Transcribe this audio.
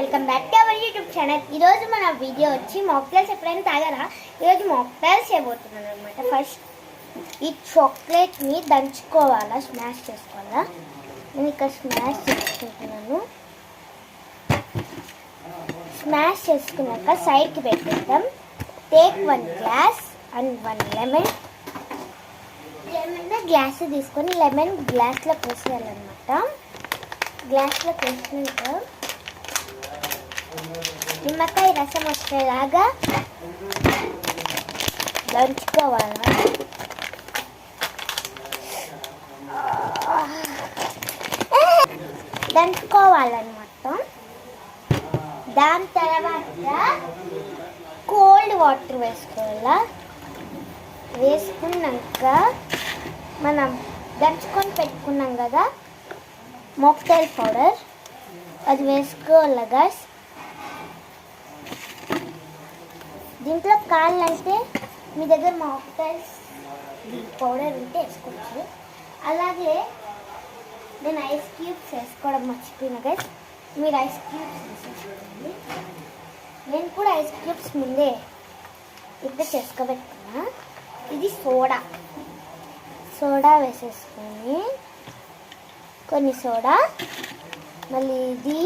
Welcome back to our YouTube channel. ఈరోజు మన video వచ్చి మాక్టైల్స్ ఎప్పుడైనా తాగారా? ఈరోజు మాక్టైల్స్ చేయబోతున్నాను అనమాట. ఫస్ట్ ఈ చాక్లెట్ని దంచుకోవాలా, స్మాష్ చేసుకోవాలా. నేను ఇక్కడ స్మాష్ చేసుకుంటున్నాను. స్మాష్ చేసుకున్నాక సైడ్కి పెట్టేద్దాం. Take 1 glass and 1 lemon. Glass తీసుకొని లెమన్ గ్లాస్లో వేసేయాలన్నమాట. గ్లాస్లో వేసినాక నిమ్మకాయ రసం వచ్చేలాగా దంచుకోవాలి. దంచుకోవాలన్నమాట. దాని తర్వాత కోల్డ్ వాటర్ వేసుకోవాలా. వేసుకున్నాక మనం దంచుకొని పెట్టుకున్నాం కదా మాక్టైల్ పౌడర్, అది వేసుకోవాలి గైస్. దీంట్లో కావాలంటే మీ దగ్గర మాక్టైల్స్ పౌడర్ ఉంటే వేసుకోవచ్చు. అలాగే నేను ఐస్ క్యూబ్స్ వేసుకోవడం మర్చిపోయినా గైస్, మీరు ఐస్ క్యూబ్స్ వేసేసుకోండి. నేను కూడా ఐస్ క్యూబ్స్ ముందే ఇప్పుడు చేసుకోబెట్టుకున్నా. ఇది సోడా వేసేసుకొని కొన్ని సోడా, మళ్ళీ ఇది